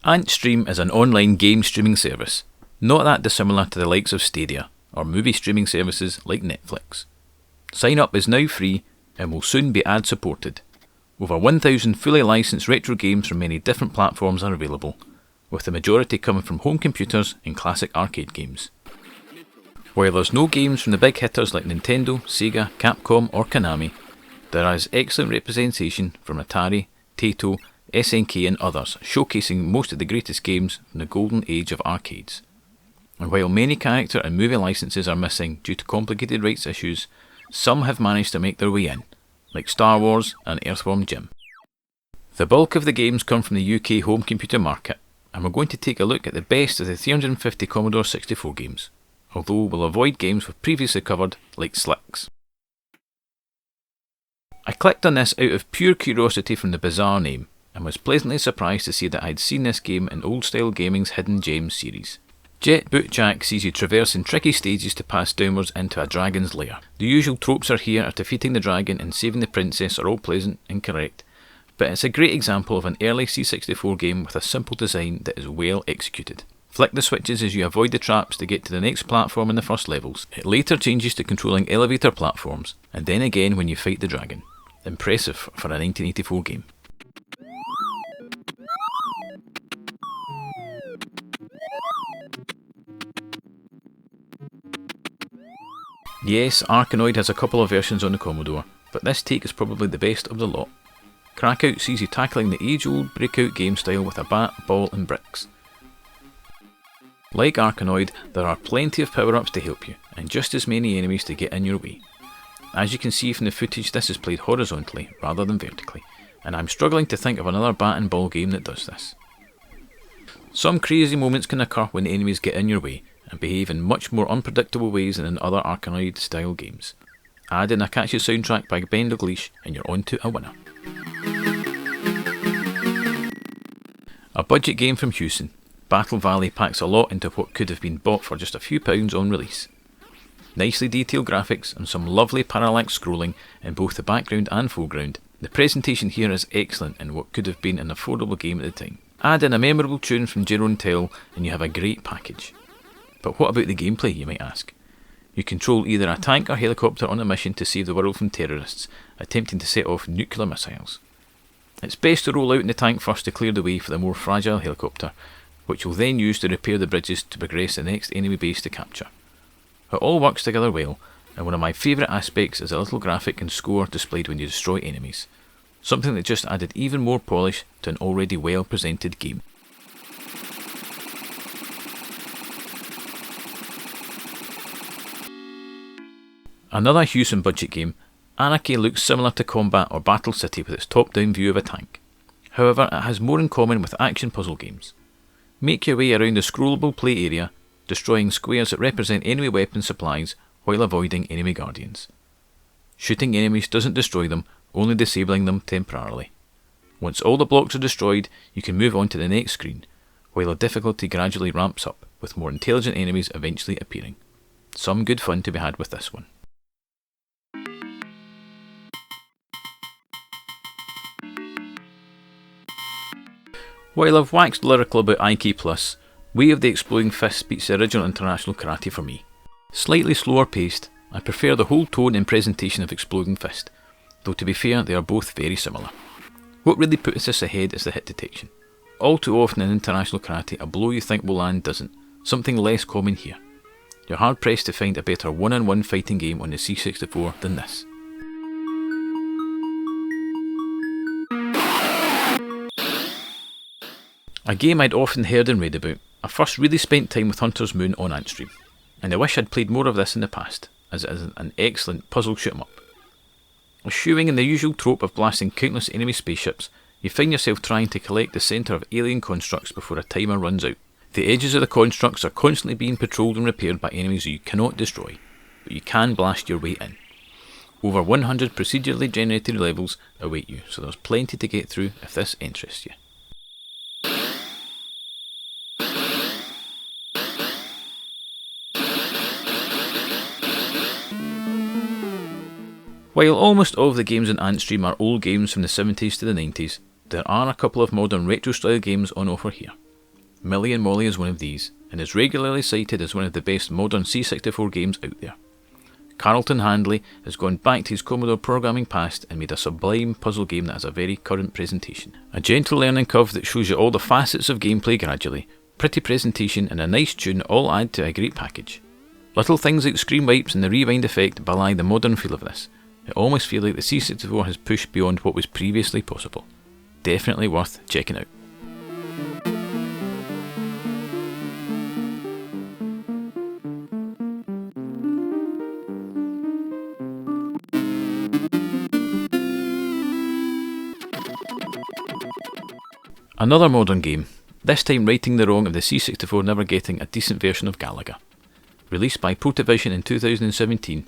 Antstream is an online game streaming service, not that dissimilar to the likes of Stadia or movie streaming services like Netflix. Sign up is now free and will soon be ad supported. Over 1,000 fully licensed retro games from many different platforms are available, with the majority coming from home computers and classic arcade games. While there's no games from the big hitters like Nintendo, Sega, Capcom or Konami, there is excellent representation from Atari, Taito, SNK and others, showcasing most of the greatest games from the golden age of arcades. And while many character and movie licenses are missing due to complicated rights issues, some have managed to make their way in, like Star Wars and Earthworm Jim. The bulk of the games come from the UK home computer market, and we're going to take a look at the best of the 350 Commodore 64 games, although we'll avoid games we've previously covered like Slicks. I clicked on this out of pure curiosity from the bizarre name, and was pleasantly surprised to see that I'd seen this game in Old Style Gaming's Hidden Gems series. Jet Boot Jack sees you traversing tricky stages to pass downwards into a dragon's lair. The usual tropes are here of defeating the dragon and saving the princess are all pleasant and correct, but it's a great example of an early C64 game with a simple design that is well executed. Flick the switches as you avoid the traps to get to the next platform in the first levels. It later changes to controlling elevator platforms, and then again when you fight the dragon. Impressive for a 1984 game. Yes, Arkanoid has a couple of versions on the Commodore, but this take is probably the best of the lot. Krakout sees you tackling the age-old breakout game style with a bat, ball and bricks. Like Arkanoid, there are plenty of power-ups to help you, and just as many enemies to get in your way. As you can see from the footage, this is played horizontally rather than vertically, and I'm struggling to think of another bat and ball game that does this. Some crazy moments can occur when the enemies get in your way, and behave in much more unpredictable ways than in other Arkanoid style games. Add in a catchy soundtrack by Ben Dalglish and you're on to a winner. A budget game from Houston, Battle Valley packs a lot into what could have been bought for just a few pounds on release. Nicely detailed graphics and some lovely parallax scrolling in both the background and foreground. The presentation here is excellent in what could have been an affordable game at the time. Add in a memorable tune from Jerome Tell and you have a great package. But what about the gameplay, you might ask? You control either a tank or helicopter on a mission to save the world from terrorists, attempting to set off nuclear missiles. It's best to roll out in the tank first to clear the way for the more fragile helicopter, which you'll then use to repair the bridges to progress to the next enemy base to capture. It all works together well, and one of my favourite aspects is a little graphic and score displayed when you destroy enemies, something that just added even more polish to an already well presented game. Another Houston budget game, Anarchy looks similar to Combat or Battle City with its top-down view of a tank. However, it has more in common with action puzzle games. Make your way around the scrollable play area, destroying squares that represent enemy weapon supplies while avoiding enemy guardians. Shooting enemies doesn't destroy them, only disabling them temporarily. Once all the blocks are destroyed, you can move on to the next screen, while the difficulty gradually ramps up, with more intelligent enemies eventually appearing. Some good fun to be had with this one. While I've waxed lyrical about IK+, Way of the Exploding Fist beats the original International Karate for me. Slightly slower paced, I prefer the whole tone and presentation of Exploding Fist, though to be fair they are both very similar. What really puts this ahead is the hit detection. All too often in International Karate a blow you think will land doesn't, something less common here. You're hard pressed to find a better one-on-one fighting game on the C64 than this. A game I'd often heard and read about. I first really spent time with Hunter's Moon on Antstream, and I wish I'd played more of this in the past, as it is an excellent puzzle shoot 'em up. Eschewing in the usual trope of blasting countless enemy spaceships, you find yourself trying to collect the centre of alien constructs before a timer runs out. The edges of the constructs are constantly being patrolled and repaired by enemies you cannot destroy, but you can blast your way in. Over 100 procedurally generated levels await you, so there's plenty to get through if this interests you. While almost all of the games in Antstream are old games from the 70s to the 90s, there are a couple of modern retro style games on offer here. Millie and Mollie is one of these, and is regularly cited as one of the best modern C64 games out there. Carlton Handley has gone back to his Commodore programming past and made a sublime puzzle game that has a very current presentation. A gentle learning curve that shows you all the facets of gameplay gradually, pretty presentation and a nice tune all add to a great package. Little things like screen wipes and the rewind effect belie the modern feel of this. It almost feels like the C64 has pushed beyond what was previously possible. Definitely worth checking out. Another modern game, this time righting the wrong of the C64 never getting a decent version of Galaga. Released by Protovision in 2017,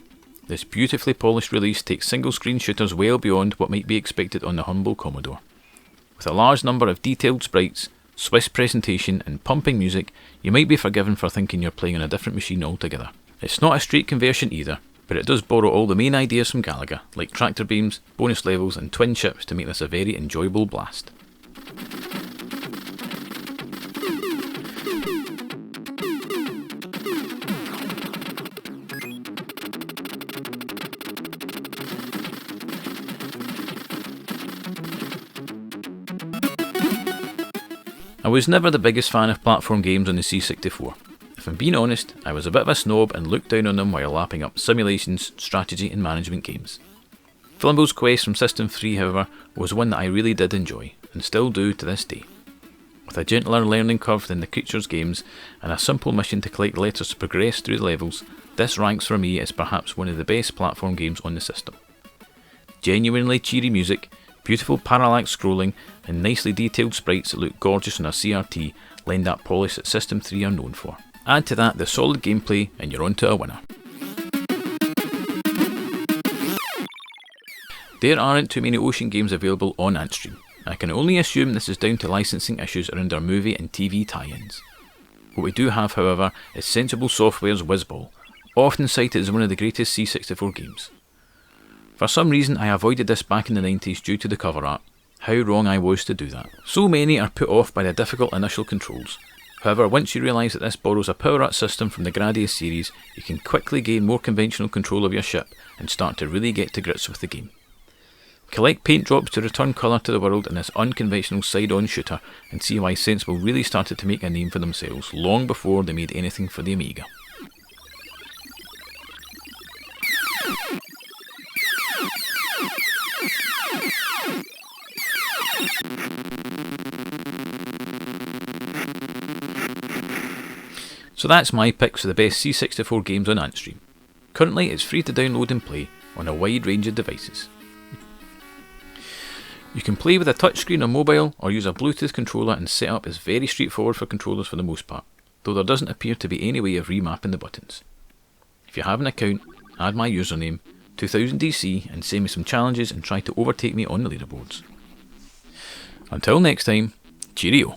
this beautifully polished release takes single-screen shooters well beyond what might be expected on the humble Commodore. With a large number of detailed sprites, Swiss presentation and pumping music, you might be forgiven for thinking you're playing on a different machine altogether. It's not a straight conversion either, but it does borrow all the main ideas from Galaga, like tractor beams, bonus levels and twin chips to make this a very enjoyable blast. I was never the biggest fan of platform games on the C64. If I'm being honest, I was a bit of a snob and looked down on them while lapping up simulations, strategy and management games. Flimbo's Quest from System 3, however, was one that I really did enjoy, and still do to this day. With a gentler learning curve than the Creatures games, and a simple mission to collect letters to progress through the levels, this ranks for me as perhaps one of the best platform games on the system. Genuinely cheery music, beautiful parallax scrolling, and nicely detailed sprites that look gorgeous on a CRT lend that polish that System 3 are known for. Add to that the solid gameplay and you're on to a winner. There aren't too many Ocean games available on Antstream. I can only assume this is down to licensing issues around our movie and TV tie-ins. What we do have, however, is Sensible Software's Wizball, often cited as one of the greatest C64 games. For some reason I avoided this back in the 90s due to the cover art. How wrong I was to do that. So many are put off by the difficult initial controls. However, once you realise that this borrows a power up system from the Gradius series, you can quickly gain more conventional control of your ship and start to really get to grips with the game. Collect paint drops to return colour to the world in this unconventional side-on shooter and see why Sensible really started to make a name for themselves long before they made anything for the Amiga. So that's my picks for the best C64 games on Antstream. Currently it's free to download and play on a wide range of devices. You can play with a touchscreen or mobile or use a Bluetooth controller, and setup is very straightforward for controllers for the most part, though there doesn't appear to be any way of remapping the buttons. If you have an account, add my username 2000DC and send me some challenges and try to overtake me on the leaderboards. Until next time, cheerio.